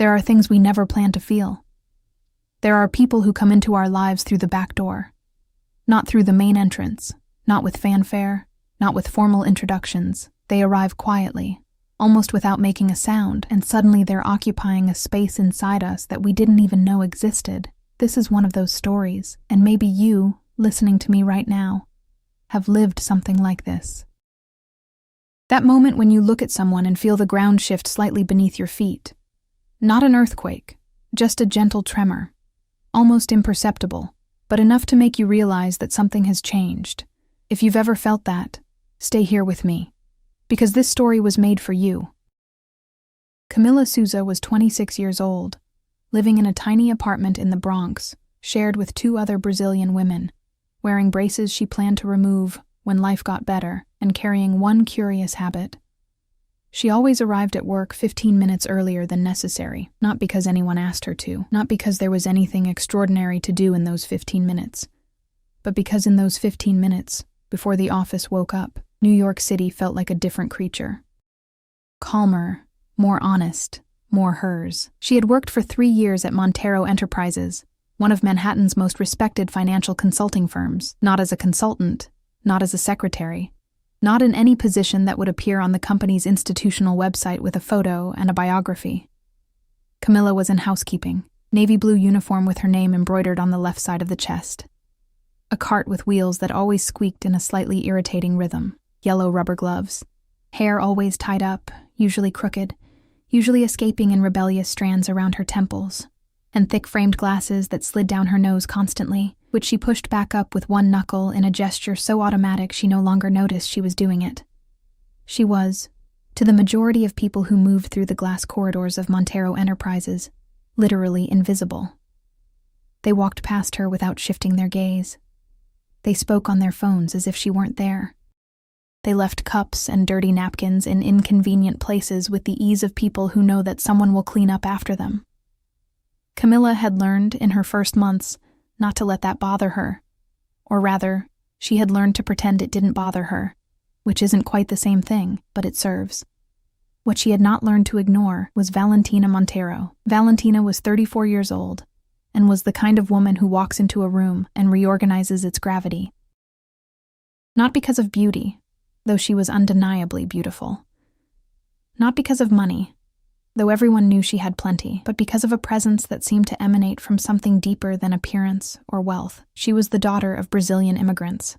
There are things we never plan to feel. There are people who come into our lives through the back door, not through the main entrance, not with fanfare, not with formal introductions. They arrive quietly, almost without making a sound, and suddenly they're occupying a space inside us that we didn't even know existed. This is one of those stories, and maybe you, listening to me right now, have lived something like this. That moment when you look at someone and feel the ground shift slightly beneath your feet. Not an earthquake, just a gentle tremor, almost imperceptible, but enough to make you realize that something has changed. If you've ever felt that, stay here with me, because this story was made for you. Camila Souza was 26 years old, living in a tiny apartment in the Bronx, shared with 2 other Brazilian women, wearing braces she planned to remove when life got better, and carrying one curious habit. She always arrived at work 15 minutes earlier than necessary, not because anyone asked her to, not because there was anything extraordinary to do in those 15 minutes, but because in those 15 minutes, before the office woke up, New York City felt like a different creature. Calmer, more honest, more hers. She had worked for 3 years at Montero Enterprises, one of Manhattan's most respected financial consulting firms, not as a consultant, not as a secretary, not in any position that would appear on the company's institutional website with a photo and a biography. Camila was in housekeeping, navy blue uniform with her name embroidered on the left side of the chest. A cart with wheels that always squeaked in a slightly irritating rhythm, yellow rubber gloves, hair always tied up, usually crooked, usually escaping in rebellious strands around her temples, and thick framed glasses that slid down her nose constantly, which she pushed back up with one knuckle in a gesture so automatic she no longer noticed she was doing it. She was, to the majority of people who moved through the glass corridors of Montero Enterprises, literally invisible. They walked past her without shifting their gaze. They spoke on their phones as if she weren't there. They left cups and dirty napkins in inconvenient places with the ease of people who know that someone will clean up after them. Camila had learned, in her first months, not to let that bother her. Or rather, she had learned to pretend it didn't bother her, which isn't quite the same thing, but it serves. What she had not learned to ignore was Valentina Montero. Valentina was 34 years old, and was the kind of woman who walks into a room and reorganizes its gravity. Not because of beauty, though she was undeniably beautiful. Not because of money, though everyone knew she had plenty, but because of a presence that seemed to emanate from something deeper than appearance or wealth. She was the daughter of Brazilian immigrants.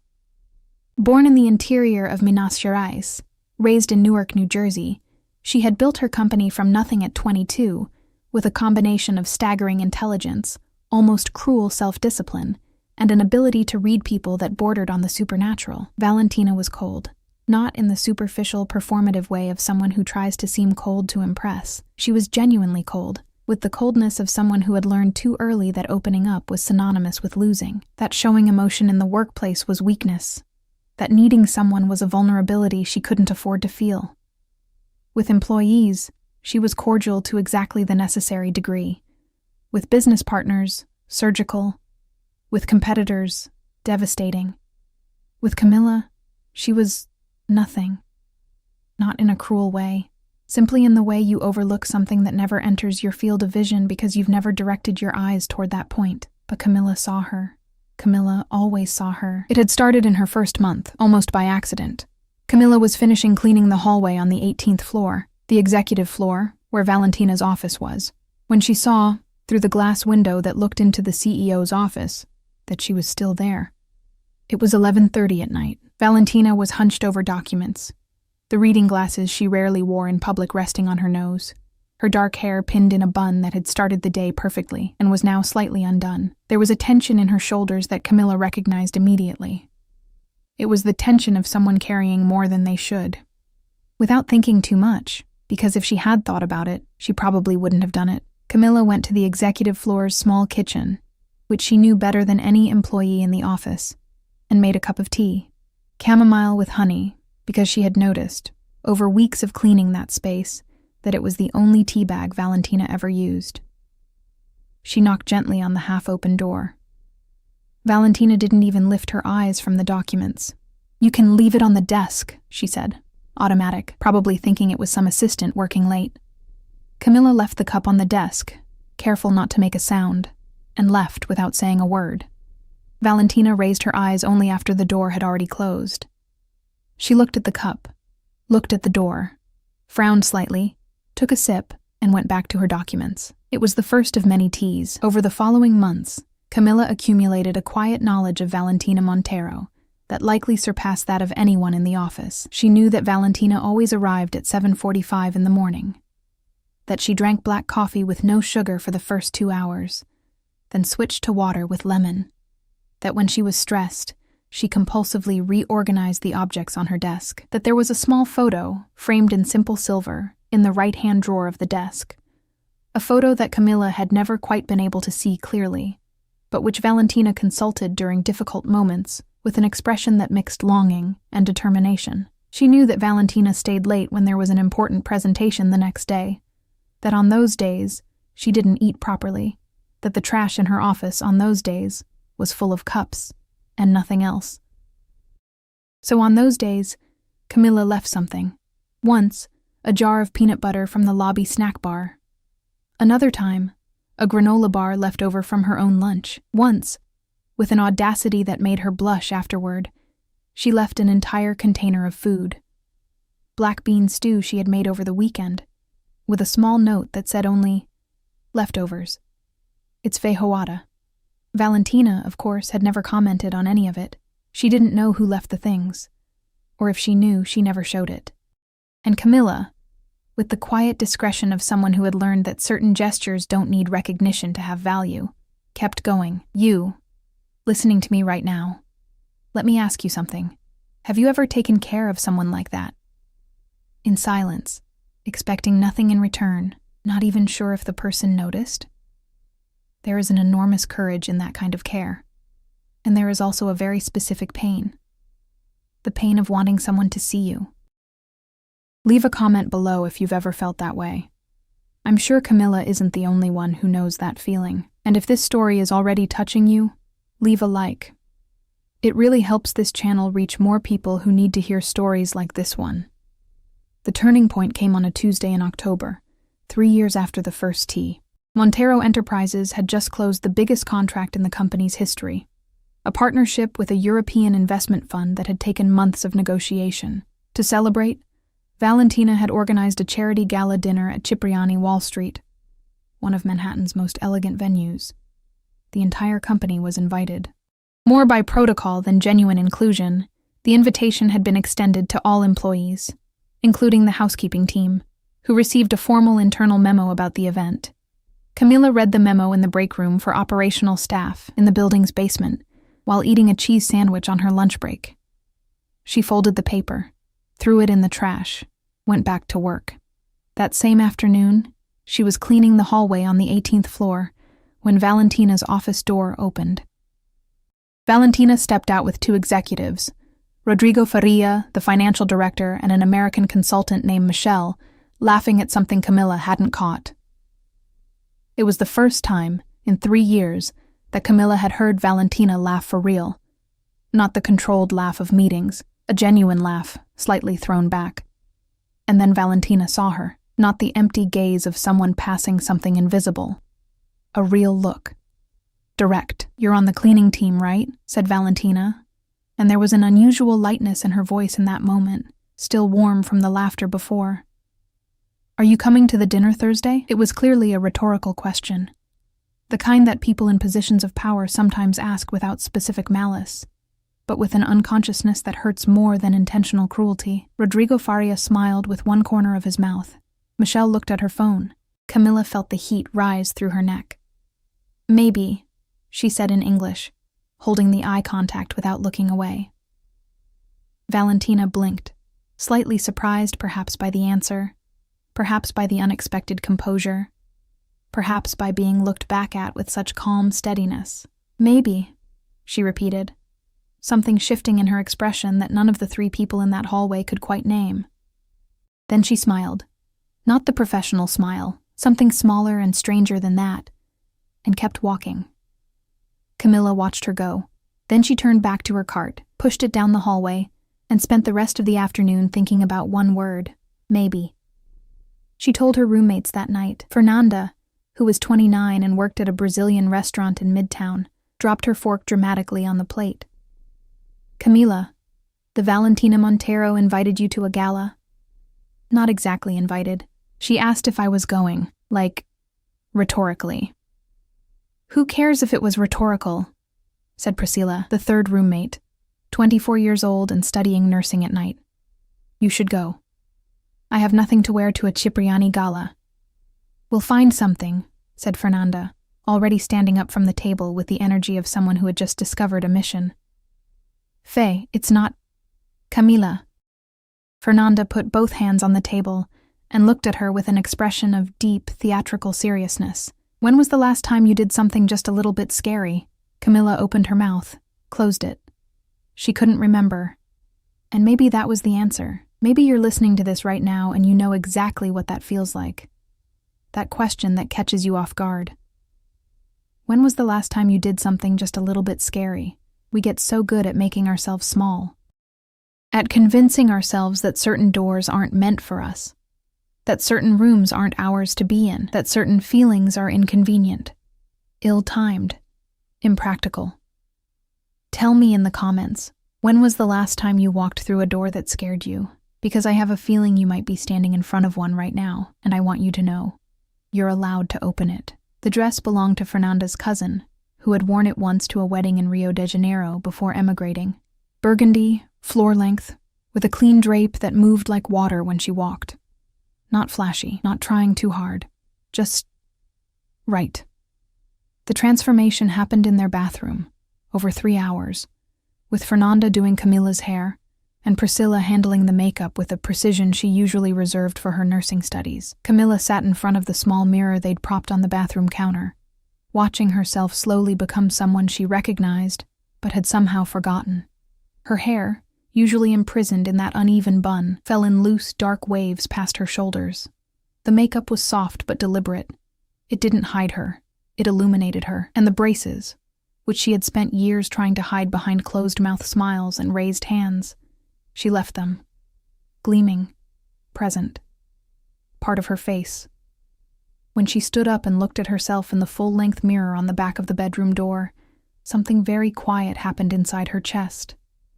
Born in the interior of Minas Gerais, raised in Newark, New Jersey, she had built her company from nothing at 22, with a combination of staggering intelligence, almost cruel self-discipline, and an ability to read people that bordered on the supernatural. Valentina was cold. Not in the superficial, performative way of someone who tries to seem cold to impress. She was genuinely cold, with the coldness of someone who had learned too early that opening up was synonymous with losing, that showing emotion in the workplace was weakness, that needing someone was a vulnerability she couldn't afford to feel. With employees, she was cordial to exactly the necessary degree. With business partners, surgical. With competitors, devastating. With Camila, she was nothing. Not in a cruel way, simply in the way you overlook something that never enters your field of vision because you've never directed your eyes toward that point. But Camila saw her. Camila always saw her. It had started in her first month, almost by accident. Camila was finishing cleaning the hallway on the 18th floor, the executive floor, where Valentina's office was, when she saw, through the glass window that looked into the CEO's office, that she was still there. It was 11:30 at night. Valentina was hunched over documents, the reading glasses she rarely wore in public resting on her nose, her dark hair pinned in a bun that had started the day perfectly and was now slightly undone. There was a tension in her shoulders that Camila recognized immediately. It was the tension of someone carrying more than they should. Without thinking too much, because if she had thought about it, she probably wouldn't have done it, Camila went to the executive floor's small kitchen, which she knew better than any employee in the office, and made a cup of tea. Chamomile with honey, because she had noticed, over weeks of cleaning that space, that it was the only tea bag Valentina ever used. She knocked gently on the half-open door. Valentina didn't even lift her eyes from the documents. "You can leave it on the desk," she said, automatic, probably thinking it was some assistant working late. Camilla left the cup on the desk, careful not to make a sound, and left without saying a word. Valentina raised her eyes only after the door had already closed. She looked at the cup, looked at the door, frowned slightly, took a sip, and went back to her documents. It was the first of many teas. Over the following months, Camilla accumulated a quiet knowledge of Valentina Montero that likely surpassed that of anyone in the office. She knew that Valentina always arrived at 7:45 in the morning, that she drank black coffee with no sugar for the first 2 hours, then switched to water with lemon, that when she was stressed, she compulsively reorganized the objects on her desk, that there was a small photo, framed in simple silver, in the right-hand drawer of the desk, a photo that Camilla had never quite been able to see clearly, but which Valentina consulted during difficult moments with an expression that mixed longing and determination. She knew that Valentina stayed late when there was an important presentation the next day, that on those days she didn't eat properly, that the trash in her office on those days was full of cups and nothing else. So on those days, Camilla left something. Once, a jar of peanut butter from the lobby snack bar. Another time, a granola bar left over from her own lunch. Once, with an audacity that made her blush afterward, she left an entire container of food. Black bean stew she had made over the weekend, with a small note that said only, "Leftovers. It's feijoada." Valentina, of course, had never commented on any of it. She didn't know who left the things, or if she knew, she never showed it. And Camilla, with the quiet discretion of someone who had learned that certain gestures don't need recognition to have value, kept going. "You, listening to me right now, let me ask you something. Have you ever taken care of someone like that?" In silence, expecting nothing in return, not even sure if the person noticed. There is an enormous courage in that kind of care, and there is also a very specific pain. The pain of wanting someone to see you. Leave a comment below if you've ever felt that way. I'm sure Camilla isn't the only one who knows that feeling, and if this story is already touching you, leave a like. It really helps this channel reach more people who need to hear stories like this one. The turning point came on a Tuesday in October, 3 years after the first tea. Montero Enterprises had just closed the biggest contract in the company's history, a partnership with a European investment fund that had taken months of negotiation. To celebrate, Valentina had organized a charity gala dinner at Cipriani Wall Street, one of Manhattan's most elegant venues. The entire company was invited. More by protocol than genuine inclusion, the invitation had been extended to all employees, including the housekeeping team, who received a formal internal memo about the event. Camilla read the memo in the break room for operational staff in the building's basement while eating a cheese sandwich on her lunch break. She folded the paper, threw it in the trash, went back to work. That same afternoon, she was cleaning the hallway on the 18th floor when Valentina's office door opened. Valentina stepped out with 2 executives, Rodrigo Faria, the financial director, and an American consultant named Michelle, laughing at something Camilla hadn't caught. It was the first time, in 3 years, that Camilla had heard Valentina laugh for real. Not the controlled laugh of meetings, a genuine laugh, slightly thrown back. And then Valentina saw her, not the empty gaze of someone passing something invisible. A real look. Direct. "You're on the cleaning team, right?" said Valentina, and there was an unusual lightness in her voice in that moment, still warm from the laughter before. "Are you coming to the dinner Thursday?" It was clearly a rhetorical question, the kind that people in positions of power sometimes ask without specific malice, but with an unconsciousness that hurts more than intentional cruelty. Rodrigo Faria smiled with one corner of his mouth. Michelle looked at her phone. Camilla felt the heat rise through her neck. "Maybe," she said in English, holding the eye contact without looking away. Valentina blinked, slightly surprised perhaps by the answer, perhaps by the unexpected composure, perhaps by being looked back at with such calm steadiness. "Maybe," she repeated, something shifting in her expression that none of the 3 people in that hallway could quite name. Then she smiled, not the professional smile, something smaller and stranger than that, and kept walking. Camilla watched her go. Then she turned back to her cart, pushed it down the hallway, and spent the rest of the afternoon thinking about one word: maybe. She told her roommates that night. Fernanda, who was 29 and worked at a Brazilian restaurant in Midtown, dropped her fork dramatically on the plate. "Camila, the Valentina Montero invited you to a gala?" "Not exactly invited. She asked if I was going, like, rhetorically." "Who cares if it was rhetorical?" said Priscilla, the third roommate, 24 years old and studying nursing at night. "You should go." "I have nothing to wear to a Cipriani gala." "We'll find something," said Fernanda, already standing up from the table with the energy of someone who had just discovered a mission. "Faye, it's not... Camila." Fernanda put both hands on the table and looked at her with an expression of deep, theatrical seriousness. "When was the last time you did something just a little bit scary?" Camila opened her mouth, closed it. She couldn't remember. And maybe that was the answer. Maybe you're listening to this right now and you know exactly what that feels like. That question that catches you off guard. When was the last time you did something just a little bit scary? We get so good at making ourselves small. At convincing ourselves that certain doors aren't meant for us. That certain rooms aren't ours to be in. That certain feelings are inconvenient. Ill-timed. Impractical. Tell me in the comments, when was the last time you walked through a door that scared you? Because I have a feeling you might be standing in front of one right now, and I want you to know. You're allowed to open it. The dress belonged to Fernanda's cousin, who had worn it once to a wedding in Rio de Janeiro before emigrating. Burgundy, floor-length, with a clean drape that moved like water when she walked. Not flashy, not trying too hard. Just right. The transformation happened in their bathroom, over 3 hours, with Fernanda doing Camila's hair, and Priscilla handling the makeup with a precision she usually reserved for her nursing studies. Camila sat in front of the small mirror they'd propped on the bathroom counter, watching herself slowly become someone she recognized, but had somehow forgotten. Her hair, usually imprisoned in that uneven bun, fell in loose, dark waves past her shoulders. The makeup was soft but deliberate. It didn't hide her. It illuminated her. And the braces, which she had spent years trying to hide behind closed-mouth smiles and raised hands, she left them, gleaming, present, part of her face. When she stood up and looked at herself in the full-length mirror on the back of the bedroom door, something very quiet happened inside her chest.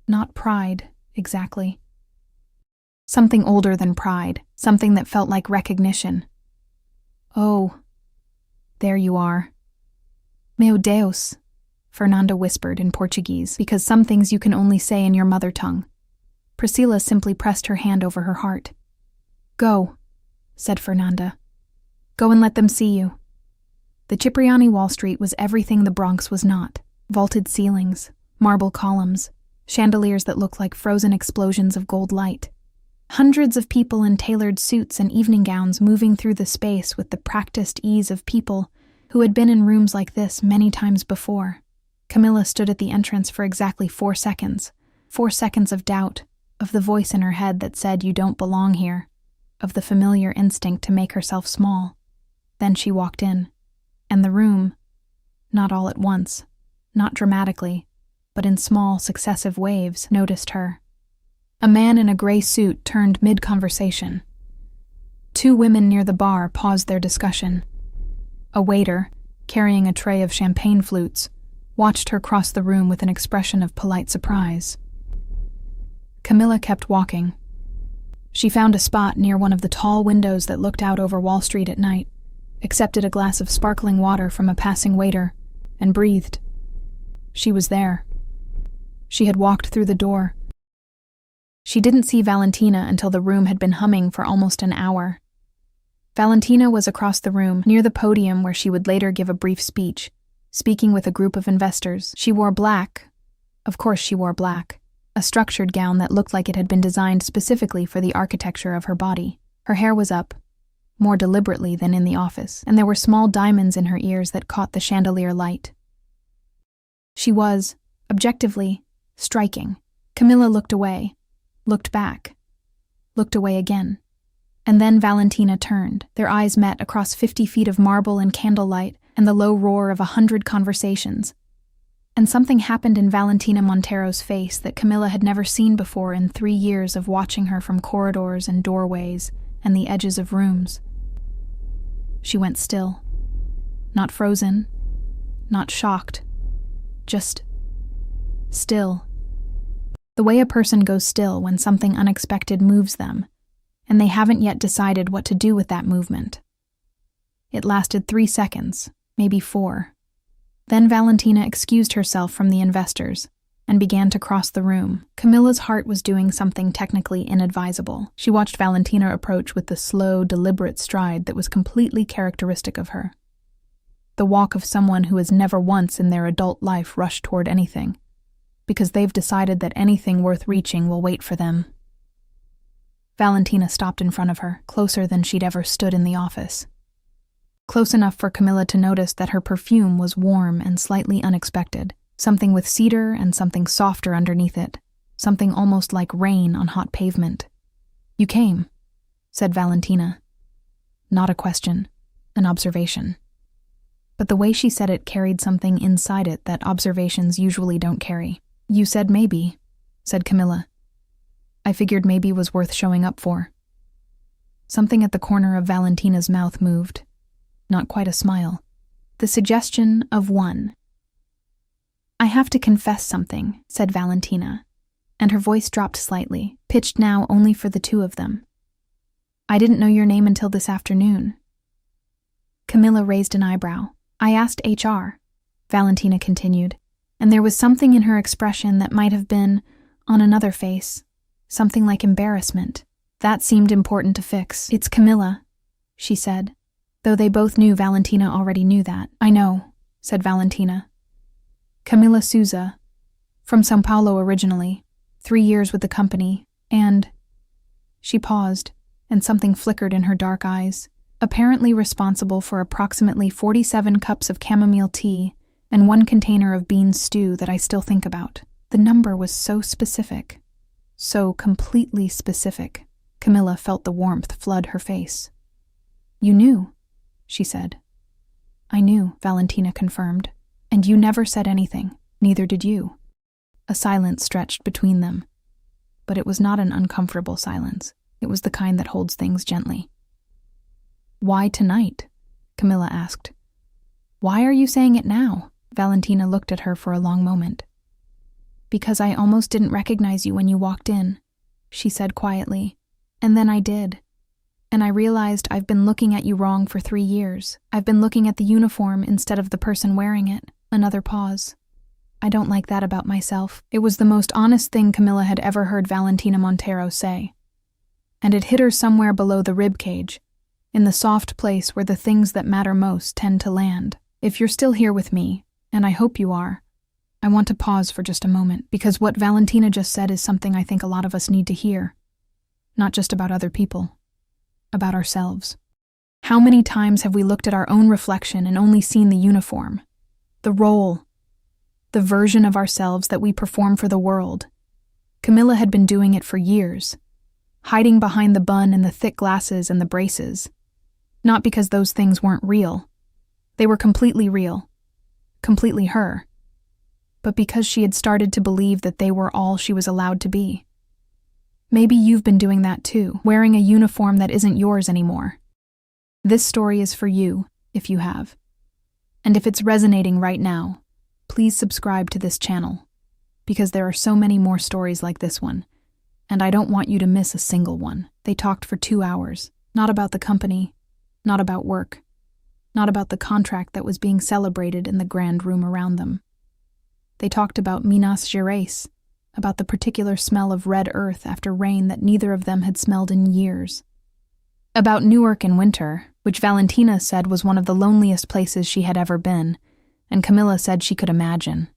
Not pride, exactly. Something older than pride, something that felt like recognition. "Oh, there you are." "Meu Deus," Fernanda whispered in Portuguese, because some things you can only say in your mother tongue. Priscilla simply pressed her hand over her heart. "Go," said Fernanda. "Go and let them see you." The Cipriani Wall Street was everything the Bronx was not. Vaulted ceilings, marble columns, chandeliers that looked like frozen explosions of gold light. Hundreds of people in tailored suits and evening gowns moving through the space with the practiced ease of people who had been in rooms like this many times before. Camila stood at the entrance for exactly 4 seconds. 4 seconds of doubt, of the voice in her head that said you don't belong here, of the familiar instinct to make herself small. Then she walked in, and the room, not all at once, not dramatically, but in small, successive waves, noticed her. A man in a gray suit turned mid-conversation. 2 women near the bar paused their discussion. A waiter, carrying a tray of champagne flutes, watched her cross the room with an expression of polite surprise. Camila kept walking. She found a spot near one of the tall windows that looked out over Wall Street at night, accepted a glass of sparkling water from a passing waiter, and breathed. She was there. She had walked through the door. She didn't see Valentina until the room had been humming for almost an hour. Valentina was across the room, near the podium where she would later give a brief speech, speaking with a group of investors. She wore black. Of course she wore black. A structured gown that looked like it had been designed specifically for the architecture of her body. Her hair was up, more deliberately than in the office, and there were small diamonds in her ears that caught the chandelier light. She was, objectively, striking. Camila looked away, looked back, looked away again. And then Valentina turned. Their eyes met across 50 feet of marble and candlelight and the low roar of 100 conversations. And something happened in Valentina Montero's face that Camila had never seen before in 3 years of watching her from corridors and doorways and the edges of rooms. She went still. Not frozen, not shocked, just still. The way a person goes still when something unexpected moves them, and they haven't yet decided what to do with that movement. It lasted 3 seconds, maybe 4. Then Valentina excused herself from the investors and began to cross the room. Camilla's heart was doing something technically inadvisable. She watched Valentina approach with the slow, deliberate stride that was completely characteristic of her. The walk of someone who has never once in their adult life rushed toward anything, because they've decided that anything worth reaching will wait for them. Valentina stopped in front of her, closer than she'd ever stood in the office. Close enough for Camilla to notice that her perfume was warm and slightly unexpected, something with cedar and something softer underneath it, something almost like rain on hot pavement. "You came," said Valentina. Not a question, an observation. But the way she said it carried something inside it that observations usually don't carry. "You said maybe," said Camilla. "I figured maybe was worth showing up for." Something at the corner of Valentina's mouth moved. Not quite a smile. The suggestion of one. "I have to confess something," said Valentina, and her voice dropped slightly, pitched now only for the two of them. "I didn't know your name until this afternoon." Camilla raised an eyebrow. "I asked HR," Valentina continued, and there was something in her expression that might have been on another face, something like embarrassment. That seemed important to fix. "It's Camilla," she said, though they both knew Valentina already knew that. "I know," said Valentina. "Camilla Souza, from São Paulo originally, 3 years with the company, and—" She paused, and something flickered in her dark eyes. "Apparently responsible for approximately 47 cups of chamomile tea and 1 container of bean stew that I still think about." The number was so specific, so completely specific. Camilla felt the warmth flood her face. "You knew," she said. "I knew," Valentina confirmed. "And you never said anything, neither did you." A silence stretched between them. But it was not an uncomfortable silence. It was the kind that holds things gently. "Why tonight?" Camilla asked. "Why are you saying it now?" Valentina looked at her for a long moment. "Because I almost didn't recognize you when you walked in," she said quietly. "And then I did. And I realized I've been looking at you wrong for 3 years. I've been looking at the uniform instead of the person wearing it." Another pause. "I don't like that about myself." It was the most honest thing Camilla had ever heard Valentina Montero say. And it hit her somewhere below the rib cage, in the soft place where the things that matter most tend to land. If you're still here with me, and I hope you are, I want to pause for just a moment, because what Valentina just said is something I think a lot of us need to hear. Not just about other people, about ourselves. How many times have we looked at our own reflection and only seen the uniform, the role, the version of ourselves that we perform for the world? Camilla had been doing it for years, hiding behind the bun and the thick glasses and the braces. Not because those things weren't real. They were completely real, completely her. But because she had started to believe that they were all she was allowed to be. Maybe you've been doing that too, wearing a uniform that isn't yours anymore. This story is for you, if you have. And if it's resonating right now, please subscribe to this channel, because there are so many more stories like this one, and I don't want you to miss a single one. They talked for 2 hours, not about the company, not about work, not about the contract that was being celebrated in the grand room around them. They talked about Minas Gerais, about the particular smell of red earth after rain that neither of them had smelled in years. About Newark in winter, which Valentina said was one of the loneliest places she had ever been, and Camilla said she could imagine.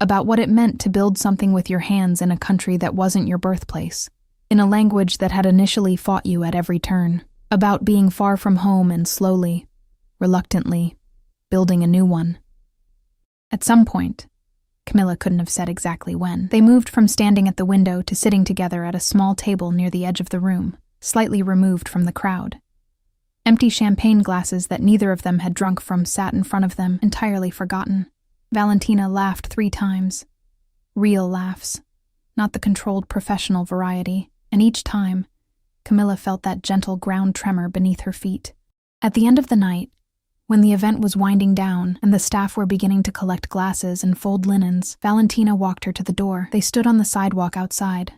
About what it meant to build something with your hands in a country that wasn't your birthplace, in a language that had initially fought you at every turn. About being far from home and slowly, reluctantly, building a new one. At some point, Camilla couldn't have said exactly when, they moved from standing at the window to sitting together at a small table near the edge of the room, slightly removed from the crowd. Empty champagne glasses that neither of them had drunk from sat in front of them, entirely forgotten. Valentina laughed 3 times. Real laughs, not the controlled professional variety, and each time, Camilla felt that gentle ground tremor beneath her feet. At the end of the night, when the event was winding down and the staff were beginning to collect glasses and fold linens, Valentina walked her to the door. They stood on the sidewalk outside,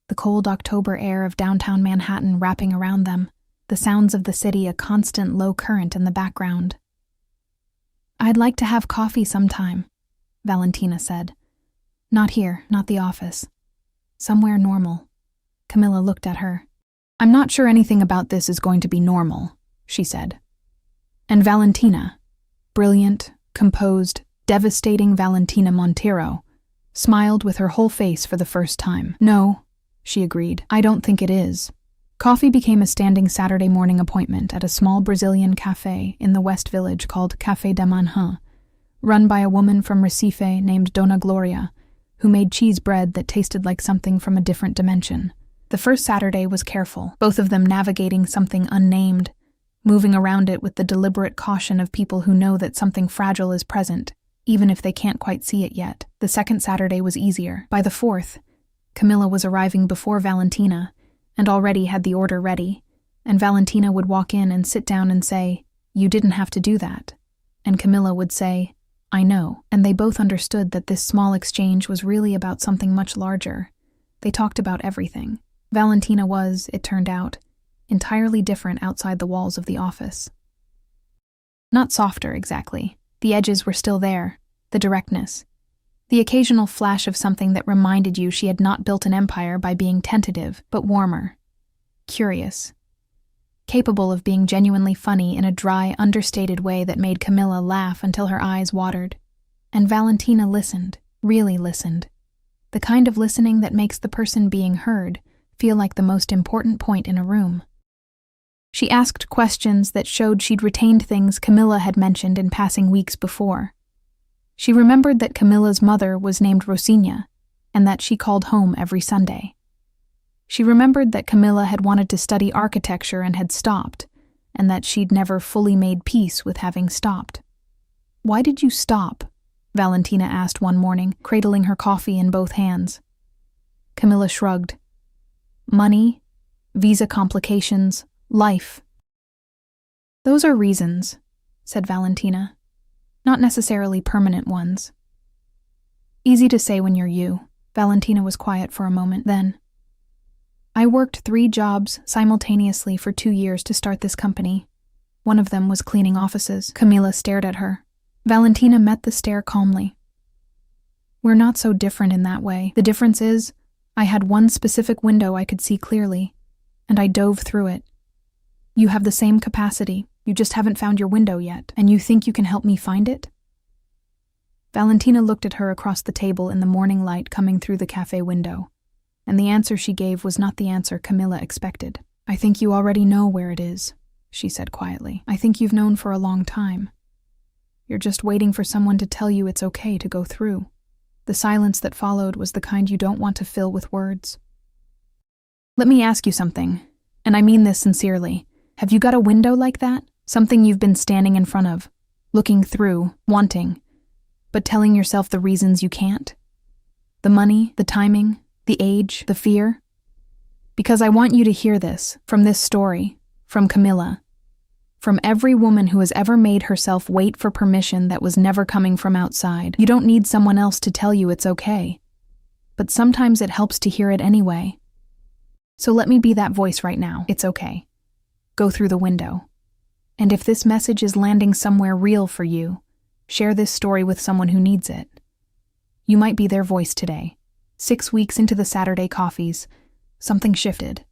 the cold October air of downtown Manhattan wrapping around them, the sounds of the city a constant low current in the background. "I'd like to have coffee sometime," Valentina said. "Not here, not the office. Somewhere normal." Camilla looked at her. "I'm not sure anything about this is going to be normal," she said. And Valentina, brilliant, composed, devastating Valentina Montero, smiled with her whole face for the first time. "No," she agreed, "I don't think it is." Coffee became a standing Saturday morning appointment at a small Brazilian cafe in the West Village called Café da Manhã, run by a woman from Recife named Dona Gloria, who made cheese bread that tasted like something from a different dimension. The first Saturday was careful, both of them navigating something unnamed, moving around it with the deliberate caution of people who know that something fragile is present, even if they can't quite see it yet. The second Saturday was easier. By the fourth, Camilla was arriving before Valentina, and already had the order ready, and Valentina would walk in and sit down and say, "You didn't have to do that." And Camilla would say, "I know," and they both understood that this small exchange was really about something much larger. They talked about everything. Valentina was, it turned out, entirely different outside the walls of the office. Not softer, exactly. The edges were still there, the directness, the occasional flash of something that reminded you she had not built an empire by being tentative, but warmer, curious, capable of being genuinely funny in a dry, understated way that made Camilla laugh until her eyes watered. And Valentina listened, really listened, the kind of listening that makes the person being heard feel like the most important point in a room. She asked questions that showed she'd retained things Camilla had mentioned in passing weeks before. She remembered that Camilla's mother was named Rosina, and that she called home every Sunday. She remembered that Camilla had wanted to study architecture and had stopped, and that she'd never fully made peace with having stopped. "Why did you stop?" Valentina asked one morning, cradling her coffee in both hands. Camilla shrugged. "Money, visa complications, life." "Those are reasons," said Valentina. "Not necessarily permanent ones." "Easy to say when you're you." Valentina was quiet for a moment, then. "I worked 3 jobs simultaneously for 2 years to start this company. One of them was cleaning offices." Camilla stared at her. Valentina met the stare calmly. "We're not so different in that way. The difference is, I had one specific window I could see clearly, and I dove through it. You have the same capacity, you just haven't found your window yet, and you think you can help me find it?" Valentina looked at her across the table in the morning light coming through the cafe window, and the answer she gave was not the answer Camilla expected. "I think you already know where it is," she said quietly. "I think you've known for a long time. You're just waiting for someone to tell you it's okay to go through." The silence that followed was the kind you don't want to fill with words. "Let me ask you something, and I mean this sincerely. Have you got a window like that? Something you've been standing in front of, looking through, wanting, but telling yourself the reasons you can't? The money, the timing, the age, the fear? Because I want you to hear this, from this story, from Camilla, from every woman who has ever made herself wait for permission that was never coming from outside. You don't need someone else to tell you it's okay, but sometimes it helps to hear it anyway. So let me be that voice right now. It's okay. Go through the window. And if this message is landing somewhere real for you, share this story with someone who needs it. You might be their voice today. 6 weeks into the Saturday coffees, something shifted.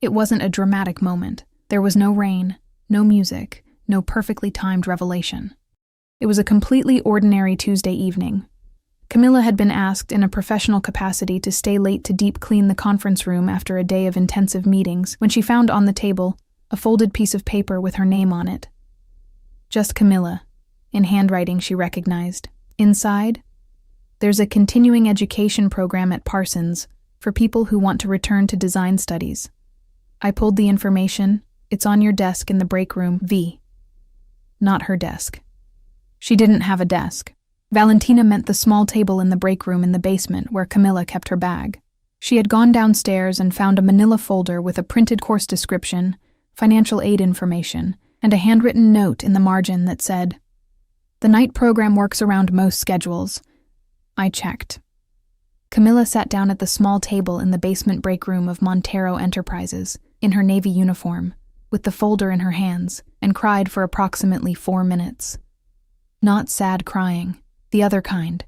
It wasn't a dramatic moment. There was no rain, no music, no perfectly timed revelation. It was a completely ordinary Tuesday evening. Camilla had been asked in a professional capacity to stay late to deep clean the conference room after a day of intensive meetings when she found on the table a folded piece of paper with her name on it. Just Camilla, in handwriting she recognized. Inside, there's a continuing education program at Parsons for people who want to return to design studies. I pulled the information. It's on your desk in the break room, V. Not her desk. She didn't have a desk. Valentina meant the small table in the break room in the basement where Camilla kept her bag. She had gone downstairs and found a manila folder with a printed course description financial aid information, and a handwritten note in the margin that said, "The night program works around most schedules." I checked. Camilla sat down at the small table in the basement break room of Montero Enterprises, in her Navy uniform, with the folder in her hands, and cried for approximately 4 minutes. Not sad crying, the other kind.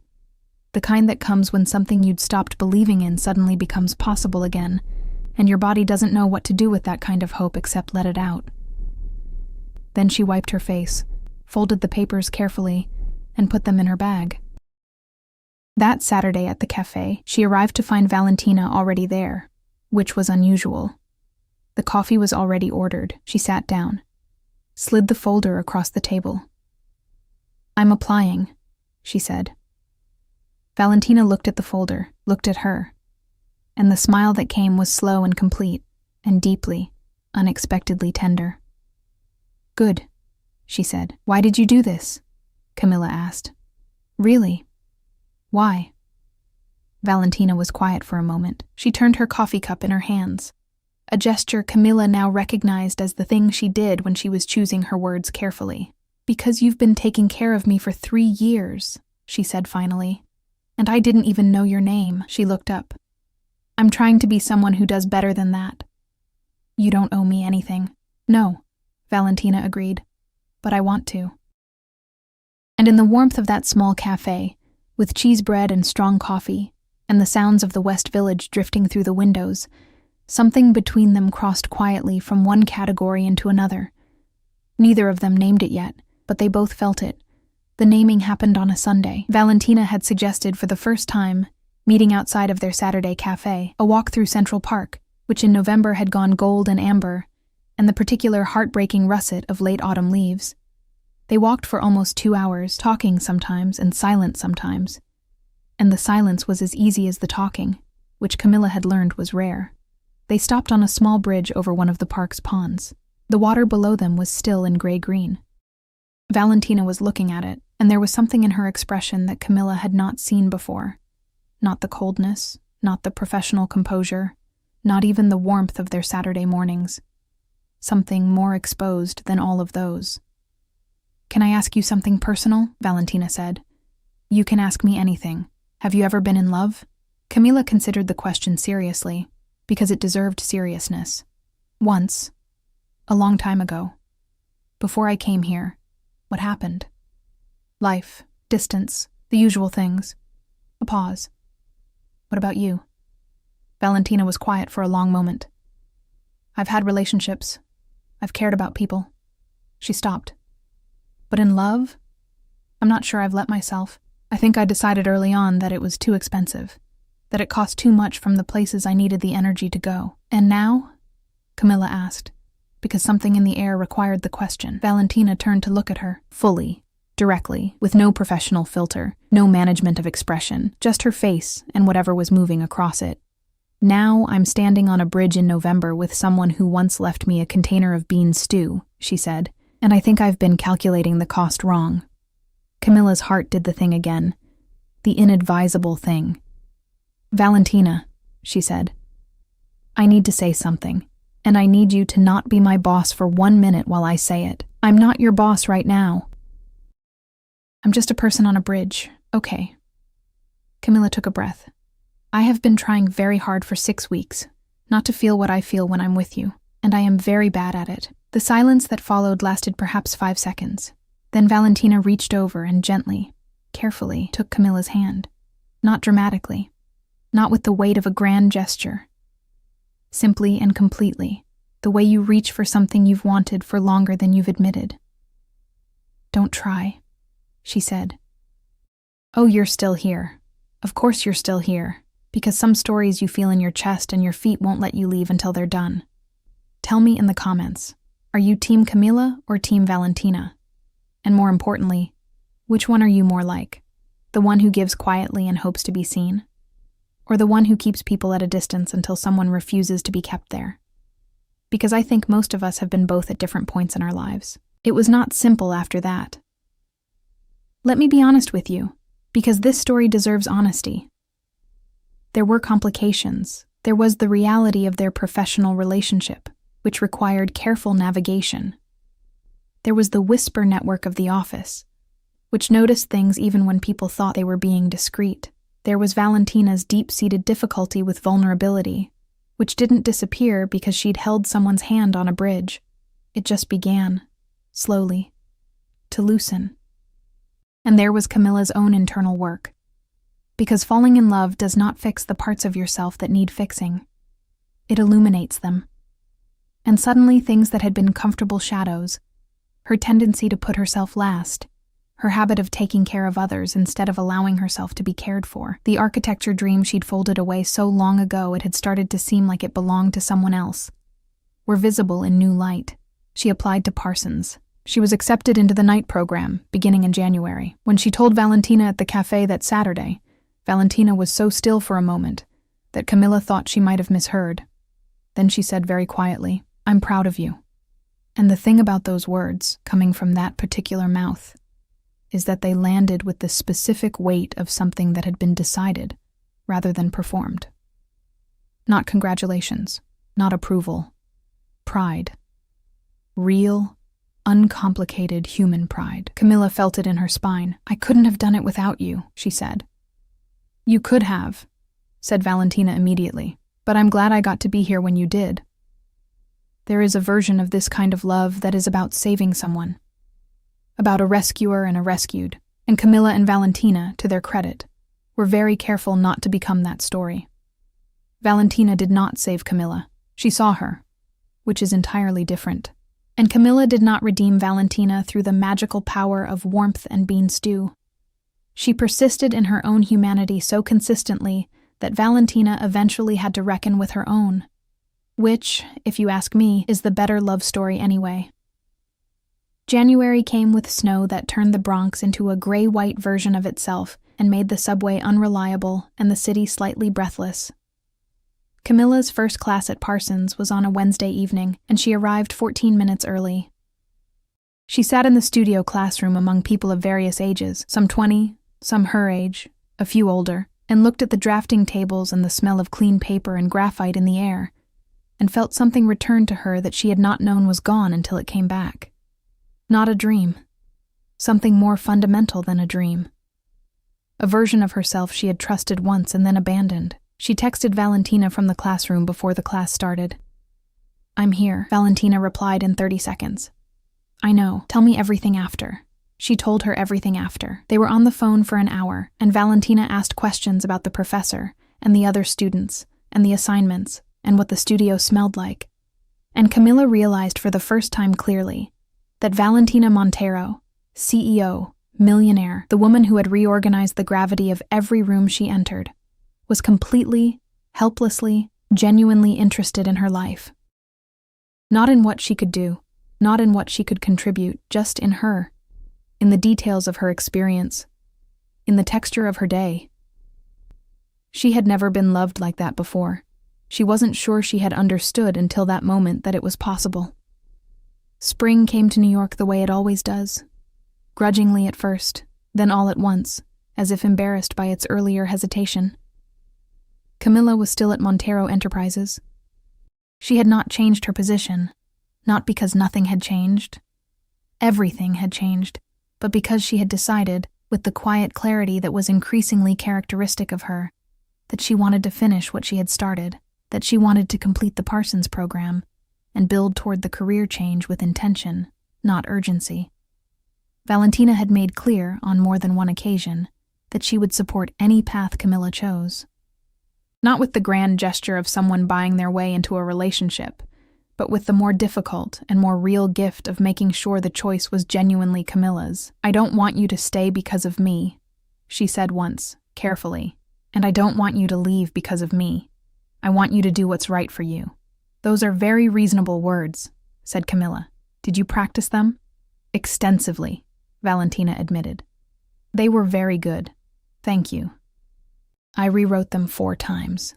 The kind that comes when something you'd stopped believing in suddenly becomes possible again, and your body doesn't know what to do with that kind of hope except let it out. Then she wiped her face, folded the papers carefully, and put them in her bag. That Saturday at the cafe, she arrived to find Valentina already there, which was unusual. The coffee was already ordered. She sat down, slid the folder across the table. "I'm applying," she said. Valentina looked at the folder, looked at her, and the smile that came was slow and complete, and deeply, unexpectedly tender. "Good," she said. "Why did you do this?" Camilla asked. "Really? Why?" Valentina was quiet for a moment. She turned her coffee cup in her hands, a gesture Camilla now recognized as the thing she did when she was choosing her words carefully. "Because you've been taking care of me for 3 years, she said finally. "And I didn't even know your name." She looked up. "I'm trying to be someone who does better than that." "You don't owe me anything." "No," Valentina agreed, "but I want to." And in the warmth of that small cafe, with cheese bread and strong coffee, and the sounds of the West Village drifting through the windows, something between them crossed quietly from one category into another. Neither of them named it yet, but they both felt it. The naming happened on a Sunday. Valentina had suggested for the first time, meeting outside of their Saturday cafe, a walk through Central Park, which in November had gone gold and amber, and the particular heartbreaking russet of late autumn leaves. They walked for almost 2 hours, talking sometimes and silent sometimes. And the silence was as easy as the talking, which Camilla had learned was rare. They stopped on a small bridge over one of the park's ponds. The water below them was still and gray-green. Valentina was looking at it, and there was something in her expression that Camilla had not seen before. Not the coldness, not the professional composure, not even the warmth of their Saturday mornings. Something more exposed than all of those. "Can I ask you something personal?" Valentina said. "You can ask me anything. Have you ever been in love?" Camilla considered the question seriously, because it deserved seriousness. "Once. A long time ago. Before I came here. What happened?" "Life, distance, the usual things." A pause. "What about you?" Valentina was quiet for a long moment. "I've had relationships. I've cared about people." She stopped. "But in love? I'm not sure I've let myself. I think I decided early on that it was too expensive, that it cost too much from the places I needed the energy to go. And now?" Camilla asked, because something in the air required the question. Valentina turned to look at her, fully, directly, with no professional filter, no management of expression, just her face and whatever was moving across it. "Now I'm standing on a bridge in November with someone who once left me a container of bean stew," she said, "and I think I've been calculating the cost wrong." Camilla's heart did the thing again, the inadvisable thing. "Valentina," she said, "I need to say something, and I need you to not be my boss for 1 minute while I say it. I'm not your boss right now. I'm just a person on a bridge, okay." Camilla took a breath. "I have been trying very hard for 6 weeks, not to feel what I feel when I'm with you, and I am very bad at it." The silence that followed lasted perhaps 5 seconds. Then Valentina reached over and gently, carefully, took Camilla's hand. Not dramatically, not with the weight of a grand gesture. Simply and completely, the way you reach for something you've wanted for longer than you've admitted. "Don't try," she said. "Oh, you're still here. Of course you're still here, because some stories you feel in your chest and your feet won't let you leave until they're done. Tell me in the comments. Are you Team Camilla or Team Valentina? And more importantly, which one are you more like? The one who gives quietly and hopes to be seen? Or the one who keeps people at a distance until someone refuses to be kept there? Because I think most of us have been both at different points in our lives. It was not simple after that. Let me be honest with you, because this story deserves honesty. There were complications. There was the reality of their professional relationship, which required careful navigation. There was the whisper network of the office, which noticed things even when people thought they were being discreet. There was Valentina's deep-seated difficulty with vulnerability, which didn't disappear because she'd held someone's hand on a bridge. It just began, slowly, to loosen. And there was Camilla's own internal work. Because falling in love does not fix the parts of yourself that need fixing. It illuminates them. And suddenly things that had been comfortable shadows, her tendency to put herself last, her habit of taking care of others instead of allowing herself to be cared for, the architecture dream she'd folded away so long ago it had started to seem like it belonged to someone else, were visible in new light. She applied to Parsons. She was accepted into the night program, beginning in January. When she told Valentina at the cafe that Saturday, Valentina was so still for a moment that Camilla thought she might have misheard. Then she said very quietly, "I'm proud of you." And the thing about those words, coming from that particular mouth, is that they landed with the specific weight of something that had been decided rather than performed. Not congratulations, not approval, pride. Real, uncomplicated human pride. Camilla felt it in her spine. "I couldn't have done it without you," she said. "You could have," said Valentina immediately, "but I'm glad I got to be here when you did." There is a version of this kind of love that is about saving someone, about a rescuer and a rescued, and Camilla and Valentina, to their credit, were very careful not to become that story. Valentina did not save Camilla. She saw her, which is entirely different. And Camilla did not redeem Valentina through the magical power of warmth and bean stew. She persisted in her own humanity so consistently that Valentina eventually had to reckon with her own, which, if you ask me, is the better love story anyway. January came with snow that turned the Bronx into a gray-white version of itself and made the subway unreliable and the city slightly breathless. Camilla's first class at Parsons was on a Wednesday evening, and she arrived 14 minutes early. She sat in the studio classroom among people of various ages, some 20, some her age, a few older, and looked at the drafting tables and the smell of clean paper and graphite in the air, and felt something return to her that she had not known was gone until it came back. Not a dream. Something more fundamental than a dream. A version of herself she had trusted once and then abandoned. She texted Valentina from the classroom before the class started. "I'm here," Valentina replied in 30 seconds. "I know. Tell me everything after." She told her everything after. They were on the phone for an hour, and Valentina asked questions about the professor, and the other students, and the assignments, and what the studio smelled like. And Camilla realized for the first time clearly that Valentina Montero, CEO, millionaire, the woman who had reorganized the gravity of every room she entered, was completely, helplessly, genuinely interested in her life. Not in what she could do, not in what she could contribute, just in her, in the details of her experience, in the texture of her day. She had never been loved like that before. She wasn't sure she had understood until that moment that it was possible. Spring came to New York the way it always does, grudgingly at first, then all at once, as if embarrassed by its earlier hesitation. Camilla was still at Montero Enterprises. She had not changed her position, not because nothing had changed. Everything had changed, but because she had decided, with the quiet clarity that was increasingly characteristic of her, that she wanted to finish what she had started, that she wanted to complete the Parsons program and build toward the career change with intention, not urgency. Valentina had made clear, on more than one occasion, that she would support any path Camilla chose. Not with the grand gesture of someone buying their way into a relationship, but with the more difficult and more real gift of making sure the choice was genuinely Camilla's. "I don't want you to stay because of me," she said once, carefully, "and I don't want you to leave because of me. I want you to do what's right for you." "Those are very reasonable words," said Camilla. "Did you practice them?" "Extensively," Valentina admitted. "They were very good. Thank you. I rewrote them 4 times.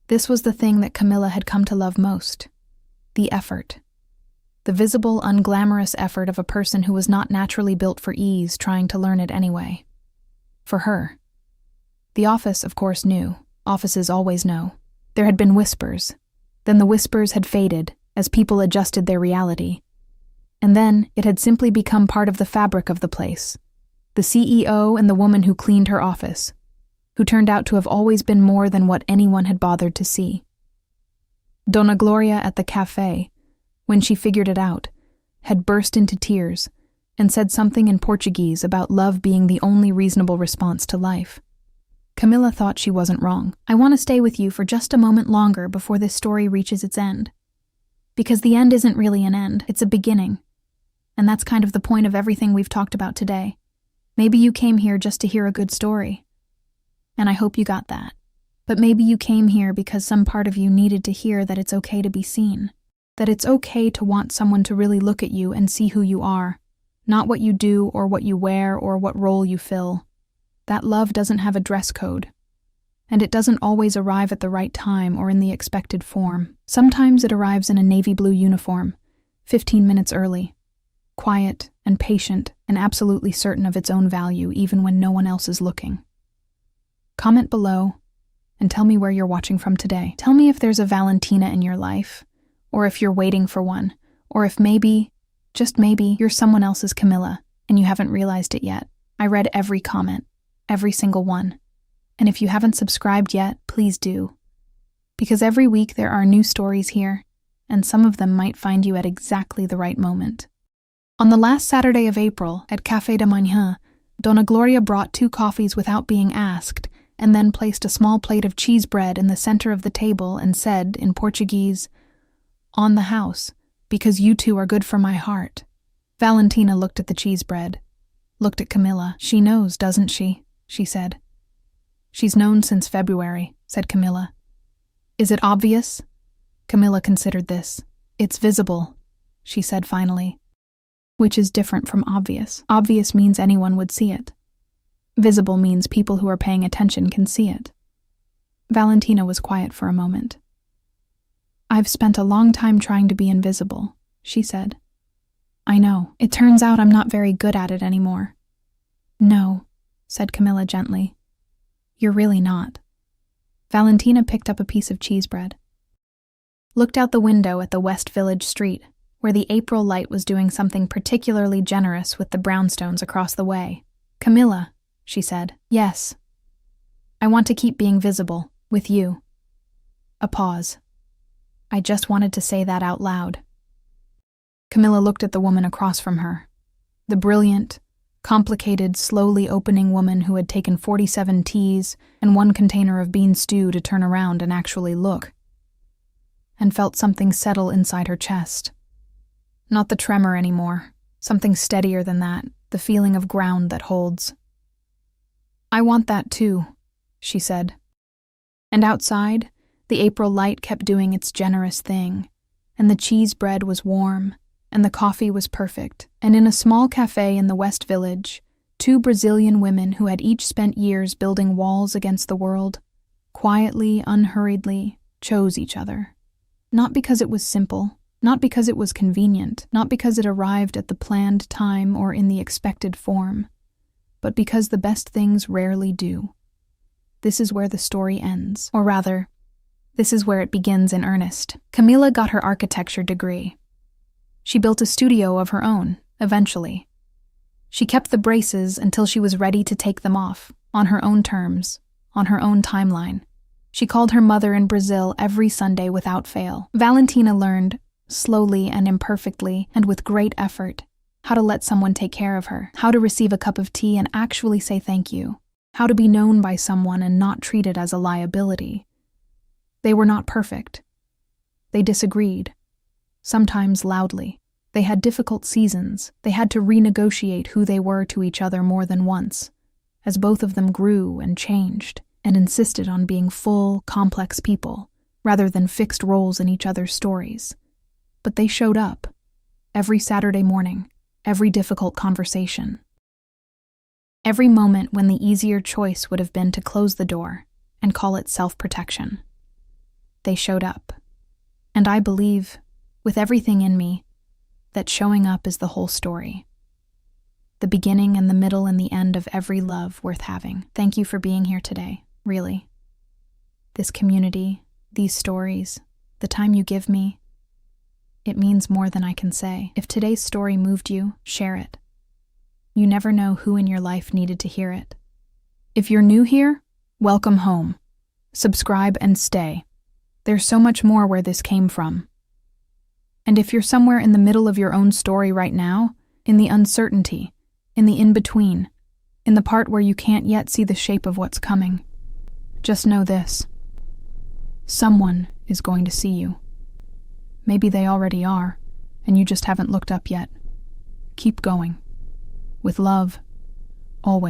This was the thing that Camilla had come to love most. The effort. The visible, unglamorous effort of a person who was not naturally built for ease trying to learn it anyway. For her. The office, of course, knew. Offices always know. There had been whispers. Then the whispers had faded, as people adjusted their reality. And then it had simply become part of the fabric of the place. The CEO and the woman who cleaned her office, who turned out to have always been more than what anyone had bothered to see. Dona Gloria at the cafe, when she figured it out, had burst into tears and said something in Portuguese about love being the only reasonable response to life. Camilla thought she wasn't wrong. I want to stay with you for just a moment longer before this story reaches its end. Because the end isn't really an end, it's a beginning. And that's kind of the point of everything we've talked about today. Maybe you came here just to hear a good story. And I hope you got that. But maybe you came here because some part of you needed to hear that it's okay to be seen. That it's okay to want someone to really look at you and see who you are, not what you do or what you wear or what role you fill. That love doesn't have a dress code. And it doesn't always arrive at the right time or in the expected form. Sometimes it arrives in a navy blue uniform, 15 minutes early, quiet and patient and absolutely certain of its own value even when no one else is looking. Comment below and tell me where you're watching from today. Tell me if there's a Valentina in your life, or if you're waiting for one, or if maybe, just maybe, you're someone else's Camilla and you haven't realized it yet. I read every comment, every single one. And if you haven't subscribed yet, please do. Because every week there are new stories here, and some of them might find you at exactly the right moment. On the last Saturday of April, at Café de Manhã, Dona Gloria brought 2 coffees without being asked, and then placed a small plate of cheese bread in the center of the table and said, in Portuguese, "On the house, because you two are good for my heart." Valentina looked at the cheese bread, looked at Camilla. "She knows, doesn't she?" she said. "She's known since February," said Camilla. "Is it obvious?" Camilla considered this. "It's visible," she said finally. Which is different from obvious. Obvious means anyone would see it. Visible means people who are paying attention can see it. Valentina was quiet for a moment. "I've spent a long time trying to be invisible," she said. "I know. It turns out I'm not very good at it anymore." "No," said Camilla gently. "You're really not." Valentina picked up a piece of cheese bread, looked out the window at the West Village street, where the April light was doing something particularly generous with the brownstones across the way. "Camilla," she said. "Yes. I want to keep being visible, with you." A pause. "I just wanted to say that out loud." Camilla looked at the woman across from her, the brilliant, complicated, slowly opening woman who had taken 47 teas and 1 container of bean stew to turn around and actually look, and felt something settle inside her chest. Not the tremor anymore, something steadier than that, the feeling of ground that holds. "I want that too," she said. And outside, the April light kept doing its generous thing, and the cheese bread was warm, and the coffee was perfect, and in a small cafe in the West Village, 2 Brazilian women who had each spent years building walls against the world, quietly, unhurriedly, chose each other. Not because it was simple, not because it was convenient, not because it arrived at the planned time or in the expected form, but because the best things rarely do. This is where the story ends, or rather, this is where it begins in earnest. Camilla got her architecture degree. She built a studio of her own, eventually. She kept the braces until she was ready to take them off, on her own terms, on her own timeline. She called her mother in Brazil every Sunday without fail. Valentina learned, slowly and imperfectly, and with great effort, how to let someone take care of her, how to receive a cup of tea and actually say thank you, how to be known by someone and not treated as a liability. They were not perfect. They disagreed, sometimes loudly. They had difficult seasons. They had to renegotiate who they were to each other more than once, as both of them grew and changed and insisted on being full, complex people, rather than fixed roles in each other's stories. But they showed up, every Saturday morning, every difficult conversation. Every moment when the easier choice would have been to close the door and call it self-protection. They showed up. And I believe, with everything in me, that showing up is the whole story. The beginning and the middle and the end of every love worth having. Thank you for being here today, really. This community, these stories, the time you give me, It means more than I can say. If today's story moved you, share it. You never know who in your life needed to hear it. If you're new here, welcome home. Subscribe and stay. There's so much more where this came from. And if you're somewhere in the middle of your own story right now, in the uncertainty, in the in-between, in the part where you can't yet see the shape of what's coming, just know this. Someone is going to see you. Maybe they already are, and you just haven't looked up yet. Keep going. With love, always.